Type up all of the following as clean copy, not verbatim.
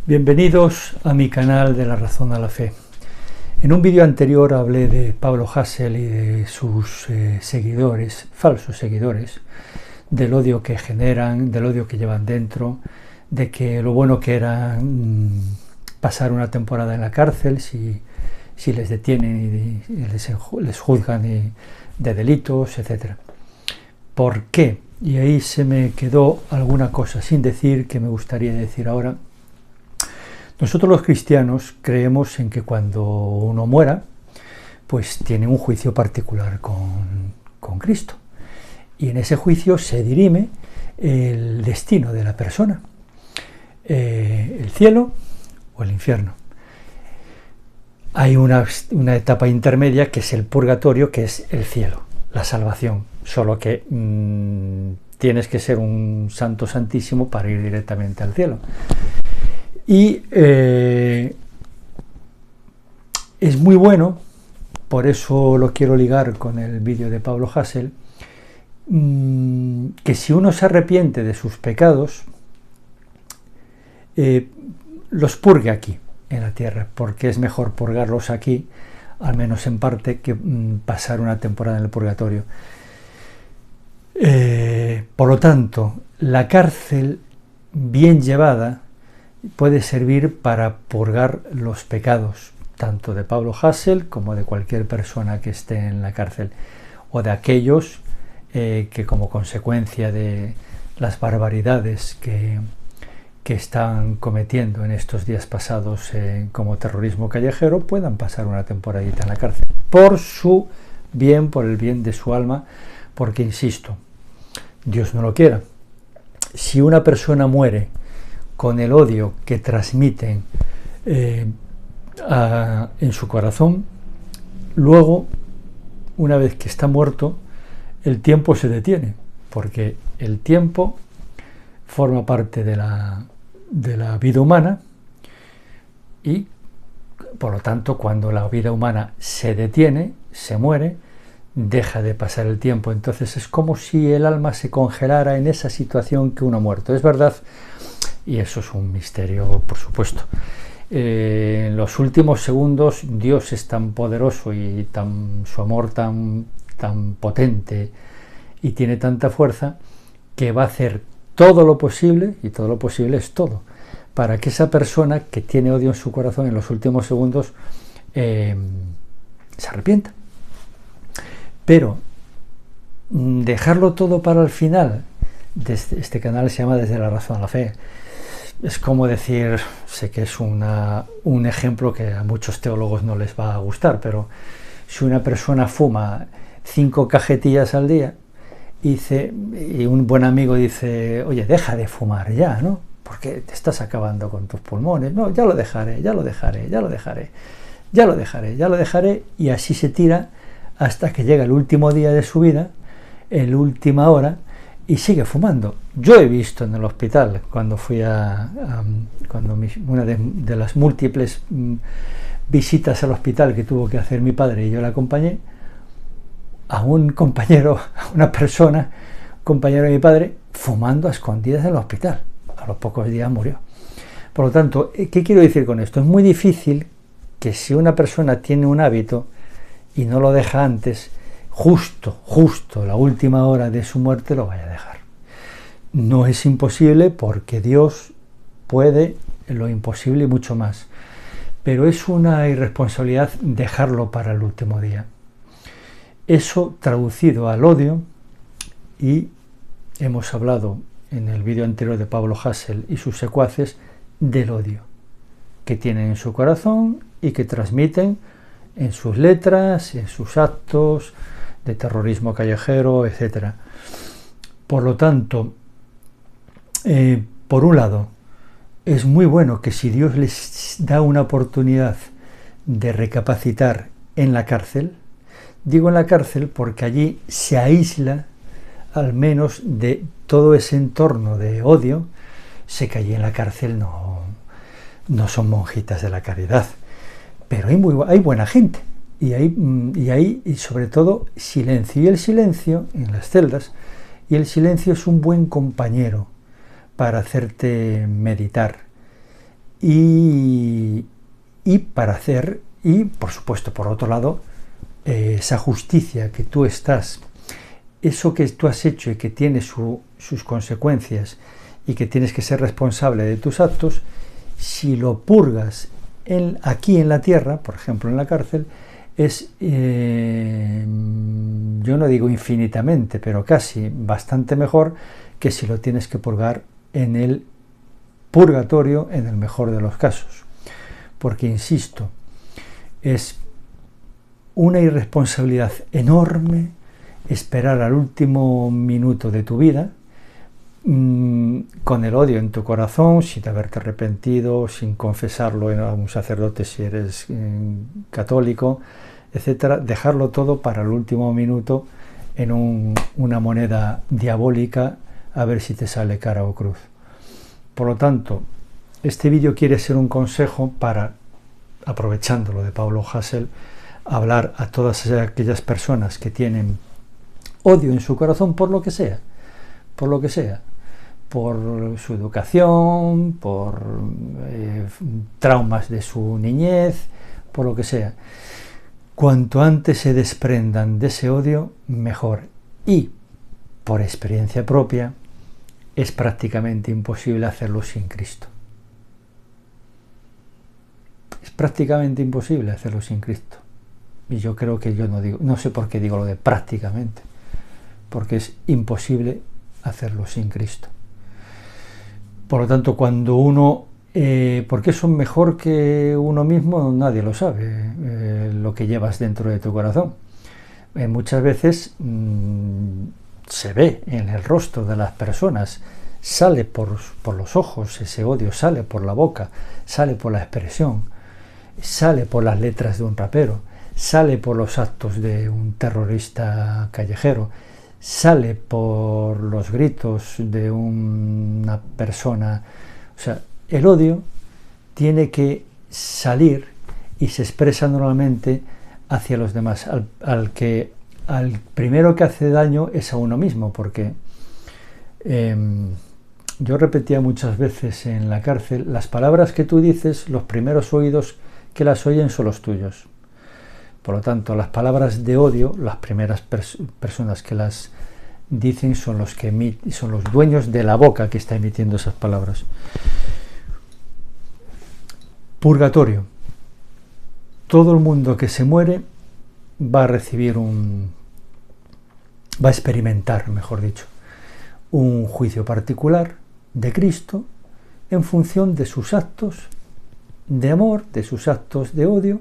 Bienvenidos a mi canal de La Razón a la Fe. En un vídeo anterior hablé de Pablo Hasél y de sus seguidores, falsos seguidores, del odio que generan, del odio que llevan dentro, de que lo bueno que era pasar una temporada en la cárcel si les detienen y les juzgan de delitos, etc. ¿Por qué? Y ahí se me quedó alguna cosa sin decir que me gustaría decir ahora. Nosotros los cristianos creemos en que cuando uno muera, pues tiene un juicio particular con Cristo. Y en ese juicio se dirime el destino de la persona, el cielo o el infierno. Hay una etapa intermedia que es el purgatorio, que es el cielo, la salvación, solo que tienes que ser un santo santísimo para ir directamente al cielo. Y es muy bueno, por eso lo quiero ligar con el vídeo de Pablo Hasél, que si uno se arrepiente de sus pecados, los purgue aquí, en la tierra, porque es mejor purgarlos aquí, al menos en parte, que pasar una temporada en el purgatorio. Por lo tanto, la cárcel bien llevada puede servir para purgar los pecados, tanto de Pablo Hasél como de cualquier persona que esté en la cárcel, o de aquellos que como consecuencia de las barbaridades que están cometiendo en estos días pasados como terrorismo callejero, puedan pasar una temporadita en la cárcel, por su bien, por el bien de su alma, porque insisto, Dios no lo quiera. Si una persona muere con el odio que transmiten en su corazón, luego, una vez que está muerto, el tiempo se detiene, porque el tiempo forma parte de la vida humana y, por lo tanto, cuando la vida humana se detiene, se muere, deja de pasar el tiempo. Entonces es como si el alma se congelara en esa situación que uno ha muerto. Es verdad. Y eso es un misterio, por supuesto. En los últimos segundos Dios es tan poderoso y su amor tan potente y tiene tanta fuerza que va a hacer todo lo posible, y todo lo posible es todo, para que esa persona que tiene odio en su corazón en los últimos segundos se arrepienta. Pero dejarlo todo para el final, este canal se llama Desde la Razón a la Fe. Es como decir, sé que es un ejemplo que a muchos teólogos no les va a gustar, pero si una persona fuma 5 cajetillas al día y un buen amigo dice, oye, deja de fumar ya, ¿no? Porque te estás acabando con tus pulmones. No, ya lo dejaré, y así se tira hasta que llega el último día de su vida, en la última hora, y sigue fumando. Yo he visto en el hospital, cuando fui una de las múltiples visitas al hospital que tuvo que hacer mi padre y yo la acompañé, a un compañero, a una persona, compañero de mi padre, fumando a escondidas en el hospital. A los pocos días murió. Por lo tanto, ¿qué quiero decir con esto? Es muy difícil que si una persona tiene un hábito y no lo deja antes, justo la última hora de su muerte lo vaya a dejar. No es imposible, porque Dios puede lo imposible y mucho más, pero es una irresponsabilidad dejarlo para el último día. Eso traducido al odio, y hemos hablado en el vídeo anterior de Pablo Hasél y sus secuaces del odio que tienen en su corazón y que transmiten en sus letras, en sus actos de terrorismo callejero, etc. Por lo tanto, por un lado, es muy bueno que si Dios les da una oportunidad de recapacitar en la cárcel, digo en la cárcel porque allí se aísla al menos de todo ese entorno de odio. Sé que allí en la cárcel no son monjitas de la caridad, pero hay buena gente. Y hay sobre todo silencio, y el silencio en las celdas, y el silencio es un buen compañero para hacerte meditar y para hacer, y por supuesto, por otro lado, esa justicia que tú estás, eso que tú has hecho y que tiene sus consecuencias y que tienes que ser responsable de tus actos, si lo purgas aquí en la tierra, por ejemplo en la cárcel, es, yo no digo infinitamente, pero casi bastante mejor que si lo tienes que purgar en el purgatorio, en el mejor de los casos. Porque, insisto, es una irresponsabilidad enorme esperar al último minuto de tu vida con el odio en tu corazón, sin haberte arrepentido, sin confesarlo a un sacerdote si eres católico, etcétera, dejarlo todo para el último minuto en una moneda diabólica a ver si te sale cara o cruz. Por lo tanto, este vídeo quiere ser un consejo para, aprovechando lo de Pablo Hasél, hablar a todas aquellas personas que tienen odio en su corazón por lo que sea, por su educación, por traumas de su niñez, por lo que sea. Cuanto antes se desprendan de ese odio, mejor. Y, por experiencia propia, es prácticamente imposible hacerlo sin Cristo. Es prácticamente imposible hacerlo sin Cristo. Y yo creo que no sé por qué digo lo de prácticamente, porque es imposible hacerlo sin Cristo. Por lo tanto, cuando uno, ¿por qué son mejor que uno mismo? Nadie lo sabe, lo que llevas dentro de tu corazón. Muchas veces se ve en el rostro de las personas, sale por los ojos ese odio, sale por la boca, sale por la expresión, sale por las letras de un rapero, sale por los actos de un terrorista callejero, sale por los gritos de una persona. O sea, el odio tiene que salir y se expresa normalmente hacia los demás. Al primero que hace daño es a uno mismo, porque yo repetía muchas veces en la cárcel, las palabras que tú dices, los primeros oídos que las oyen son los tuyos. Por lo tanto, las palabras de odio, las primeras personas que las dicen son los dueños de la boca que está emitiendo esas palabras. Purgatorio. Todo el mundo que se muere va a recibir va a experimentar, mejor dicho, un juicio particular de Cristo en función de sus actos de amor, de sus actos de odio.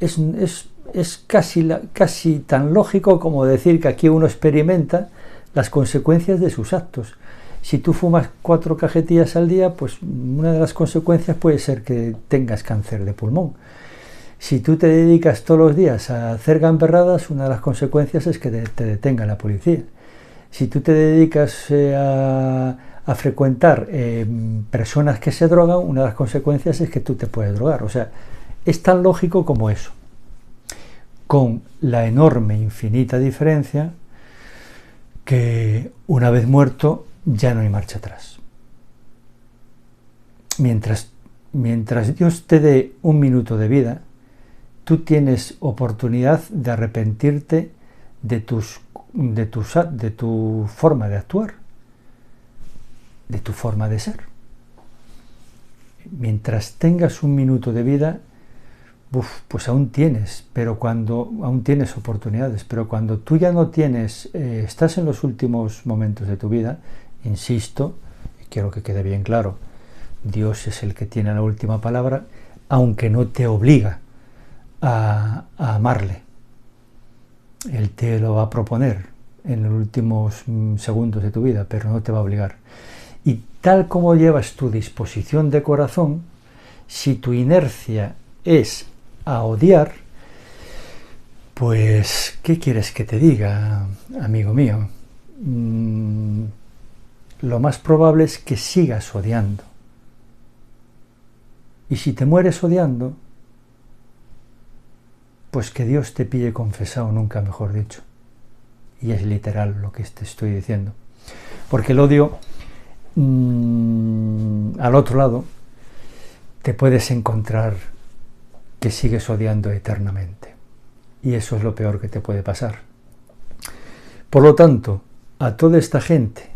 Es casi tan lógico como decir que aquí uno experimenta las consecuencias de sus actos. Si tú fumas 4 cajetillas al día, pues una de las consecuencias puede ser que tengas cáncer de pulmón. Si tú te dedicas todos los días a hacer gamberradas, una de las consecuencias es que te detenga la policía. Si tú te dedicas a frecuentar personas que se drogan, una de las consecuencias es que tú te puedes drogar. O sea, es tan lógico como eso, con la enorme, infinita diferencia que una vez muerto ya no hay marcha atrás. Mientras Dios te dé un minuto de vida, tú tienes oportunidad de arrepentirte de tu forma de actuar, de tu forma de ser. Mientras tengas un minuto de vida, pues aún tienes oportunidades, pero cuando tú ya no tienes, estás en los últimos momentos de tu vida, insisto, y quiero que quede bien claro, Dios es el que tiene la última palabra, aunque no te obliga a amarle. Él te lo va a proponer en los últimos segundos de tu vida, pero no te va a obligar. Y tal como llevas tu disposición de corazón, si tu inercia es a odiar, pues, ¿qué quieres que te diga, amigo mío? Lo más probable es que sigas odiando. Y si te mueres odiando, pues que Dios te pille confesado, nunca mejor dicho. Y es literal lo que te estoy diciendo. Porque el odio, al otro lado, te puedes encontrar que sigues odiando eternamente. Y eso es lo peor que te puede pasar. Por lo tanto, a toda esta gente,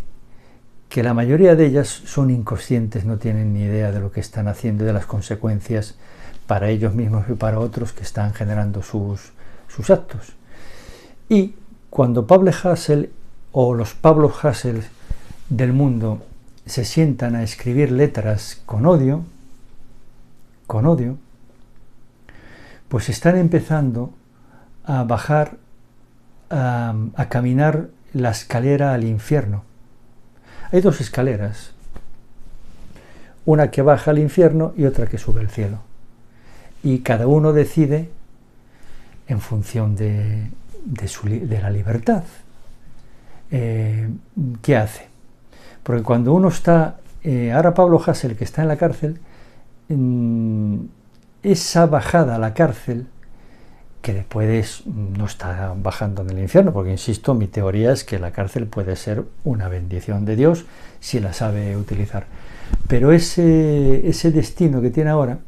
que la mayoría de ellas son inconscientes, no tienen ni idea de lo que están haciendo y de las consecuencias para ellos mismos y para otros que están generando sus actos. Y cuando Pablo Hassel o los Pablo Hassel del mundo se sientan a escribir letras con odio, pues están empezando a bajar, a caminar la escalera al infierno. Hay dos escaleras, una que baja al infierno y otra que sube al cielo. Y cada uno decide en función de la libertad. ¿Qué hace? Porque cuando uno está, ahora Pablo Hassel, que está en la cárcel, esa bajada a la cárcel, que después no está bajando en el infierno, porque insisto, mi teoría es que la cárcel puede ser una bendición de Dios si la sabe utilizar. Pero ese destino que tiene ahora,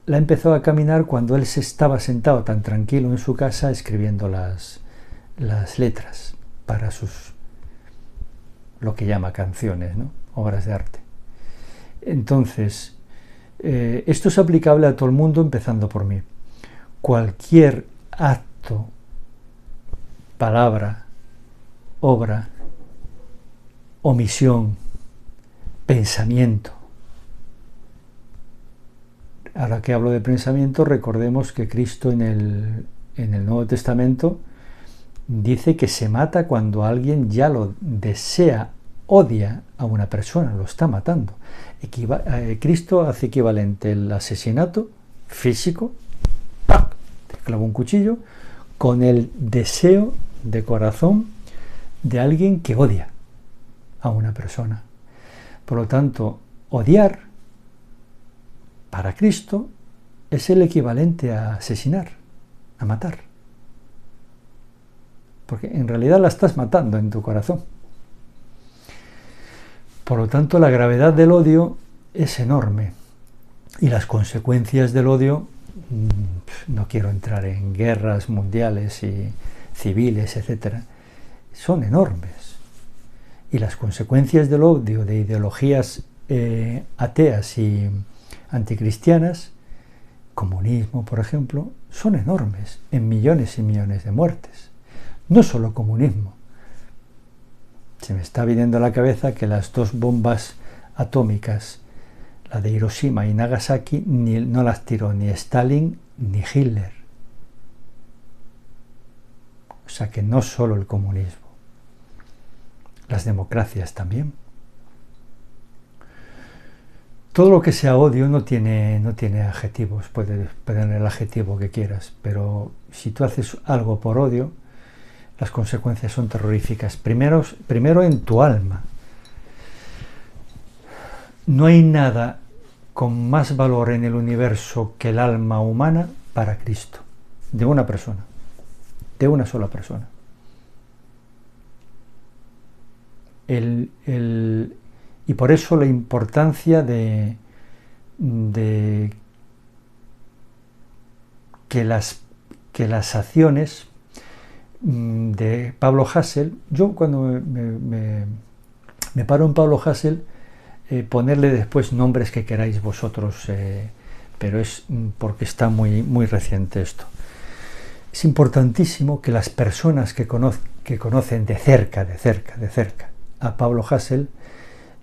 la empezó a caminar cuando él se estaba sentado tan tranquilo en su casa escribiendo las letras para sus, lo que llama canciones, ¿no? Obras de arte. Entonces, esto es aplicable a todo el mundo, empezando por mí. Cualquier acto, palabra, obra, omisión, pensamiento. Ahora que hablo de pensamiento, recordemos que Cristo en el Nuevo Testamento dice que se mata cuando alguien ya lo desea, odia a una persona, lo está matando. Cristo hace equivalente el asesinato físico, ¡pac!, te clava un cuchillo, con el deseo de corazón de alguien que odia a una persona. Por lo tanto, odiar para Cristo es el equivalente a asesinar, a matar. Porque en realidad la estás matando en tu corazón. Por lo tanto, la gravedad del odio es enorme. Y las consecuencias del odio, no quiero entrar en guerras mundiales y civiles, etcétera, son enormes. Y las consecuencias del odio de ideologías ateas y anticristianas, comunismo, por ejemplo, son enormes, en millones y millones de muertes. No solo comunismo. Se me está viniendo a la cabeza que las dos bombas atómicas, la de Hiroshima y Nagasaki, no las tiró ni Stalin ni Hitler. O sea que no solo el comunismo, las democracias también. Todo lo que sea odio no tiene adjetivos, puede tener el adjetivo que quieras, pero si tú haces algo por odio, las consecuencias son terroríficas. Primero en tu alma. No hay nada con más valor en el universo que el alma humana para Cristo, de una persona, de una sola persona. Y por eso la importancia de que las acciones de Pablo Hassel, yo cuando me paro en Pablo Hassel, ponerle después nombres que queráis vosotros, pero es porque está muy, muy reciente esto. Es importantísimo que las personas que conocen de cerca a Pablo Hassel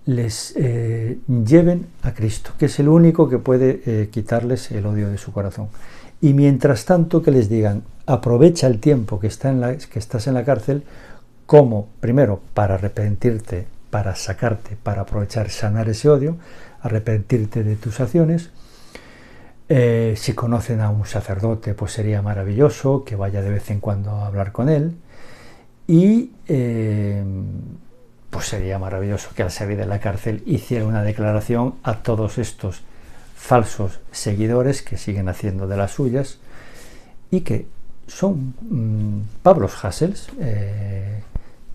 les lleven a Cristo, que es el único que puede quitarles el odio de su corazón. Y mientras tanto que les digan, aprovecha el tiempo que estás en la cárcel, como primero para arrepentirte, para sacarte, para aprovechar, sanar ese odio, arrepentirte de tus acciones. Si conocen a un sacerdote, pues sería maravilloso que vaya de vez en cuando a hablar con él. Y pues sería maravilloso que al salir de la cárcel hiciera una declaración a todos estos falsos seguidores que siguen haciendo de las suyas y que son Pablos Hassels,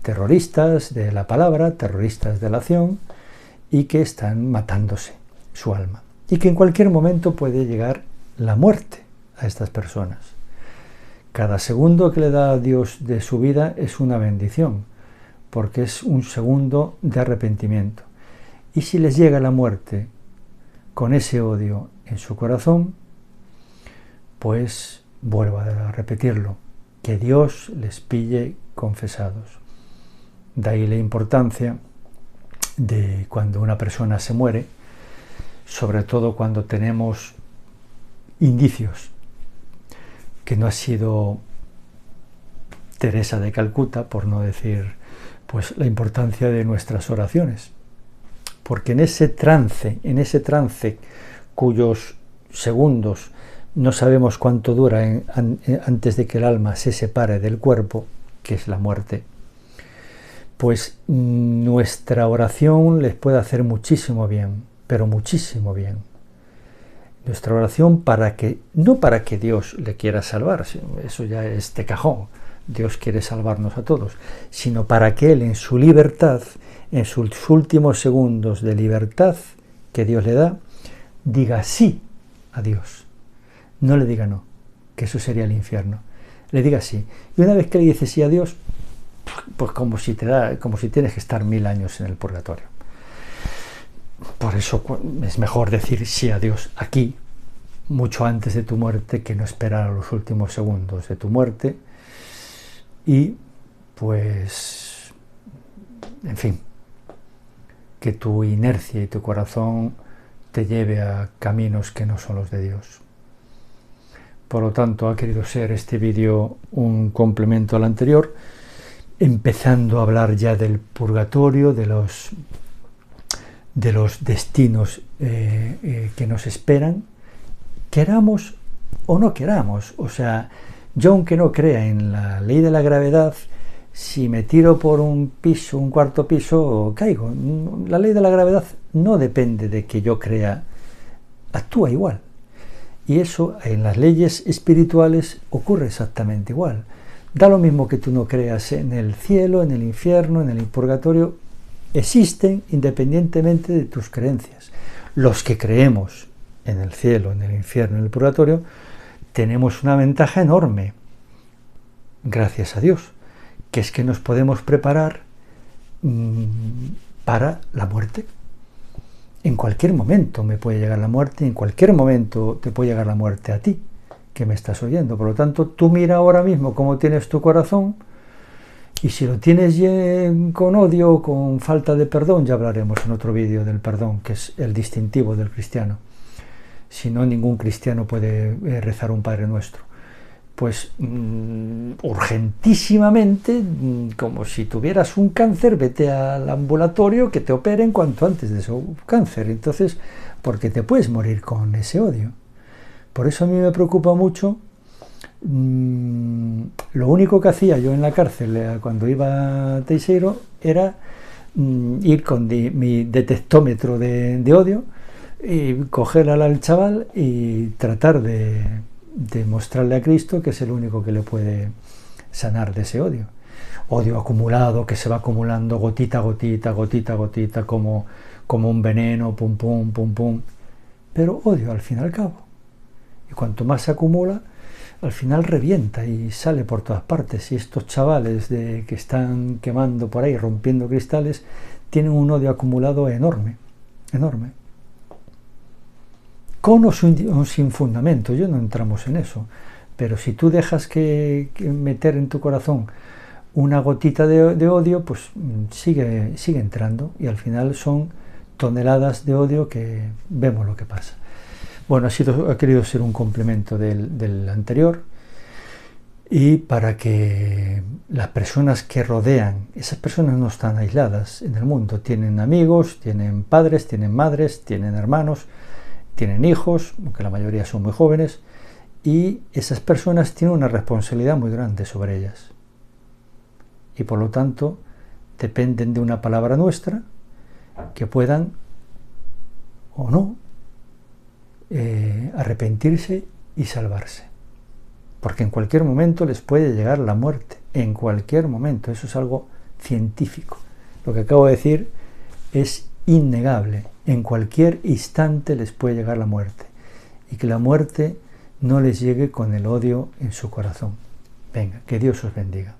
terroristas de la palabra, terroristas de la acción, y que están matándose su alma. y que en cualquier momento puede llegar la muerte a estas personas. Cada segundo que le da a Dios de su vida es una bendición, porque es un segundo de arrepentimiento. Y si les llega la muerte con ese odio en su corazón, pues vuelvo a repetirlo, que Dios les pille confesados. De ahí la importancia de cuando una persona se muere, sobre todo cuando tenemos indicios que no ha sido Teresa de Calcuta, por no decir pues la importancia de nuestras oraciones, porque en ese trance cuyos segundos no sabemos cuánto dura antes de que el alma se separe del cuerpo, que es la muerte, pues nuestra oración les puede hacer muchísimo bien, pero muchísimo bien. Nuestra oración no para que Dios le quiera salvar, eso ya es de cajón, Dios quiere salvarnos a todos, sino para que Él en su libertad, en sus últimos segundos de libertad que Dios le da, diga sí a Dios. No le diga no, que eso sería el infierno. Le diga sí. Y una vez que le dice sí a Dios, pues como si tienes que estar 1000 años en el purgatorio. Por eso es mejor decir sí a Dios aquí, mucho antes de tu muerte, que no esperar a los últimos segundos de tu muerte. Y pues, en fin, que tu inercia y tu corazón te lleve a caminos que no son los de Dios. Por lo tanto, ha querido ser este vídeo un complemento al anterior, empezando a hablar ya del purgatorio, de los destinos que nos esperan, queramos o no queramos. O sea, yo aunque no crea en la ley de la gravedad, si me tiro por un cuarto piso, caigo. La ley de la gravedad no depende de que yo crea, actúa igual. Y eso en las leyes espirituales ocurre exactamente igual. Da lo mismo que tú no creas en el cielo, en el infierno, en el purgatorio, existen independientemente de tus creencias. Los que creemos en el cielo, en el infierno, en el purgatorio, tenemos una ventaja enorme, gracias a Dios, que es que nos podemos preparar para la muerte. En cualquier momento me puede llegar la muerte, en cualquier momento te puede llegar la muerte a ti, que me estás oyendo. Por lo tanto, tú mira ahora mismo cómo tienes tu corazón, y si lo tienes con odio, con falta de perdón, ya hablaremos en otro vídeo del perdón, que es el distintivo del cristiano. Si no, ningún cristiano puede rezar un Padre Nuestro. Pues urgentísimamente, como si tuvieras un cáncer, vete al ambulatorio que te operen cuanto antes de su cáncer. Entonces, porque te puedes morir con ese odio. Por eso a mí me preocupa mucho. Lo único que hacía yo en la cárcel cuando iba a Teiseiro era ir con mi detectómetro de odio y coger al chaval y tratar de mostrarle a Cristo que es el único que le puede sanar de ese odio. Odio acumulado, que se va acumulando gotita a gotita, gotita a gotita, como un veneno, pum, pum, pum, pum. Pero odio al fin y al cabo. Y cuanto más se acumula, al final revienta y sale por todas partes. Y estos chavales que están quemando por ahí, rompiendo cristales, tienen un odio acumulado enorme, enorme. Con o sin fundamento, yo no entramos en eso, pero si tú dejas que meter en tu corazón una gotita de odio, pues sigue entrando, y al final son toneladas de odio que vemos lo que pasa. Bueno, ha querido ser un complemento del anterior, y para que las personas que rodean, esas personas no están aisladas en el mundo, tienen amigos, tienen padres, tienen madres, tienen hermanos, tienen hijos, aunque la mayoría son muy jóvenes, y esas personas tienen una responsabilidad muy grande sobre ellas. Y por lo tanto, dependen de una palabra nuestra que puedan o no arrepentirse y salvarse. Porque en cualquier momento les puede llegar la muerte, en cualquier momento. Eso es algo científico. Lo que acabo de decir es innegable. En cualquier instante les puede llegar la muerte, y que la muerte no les llegue con el odio en su corazón. Venga, que Dios os bendiga.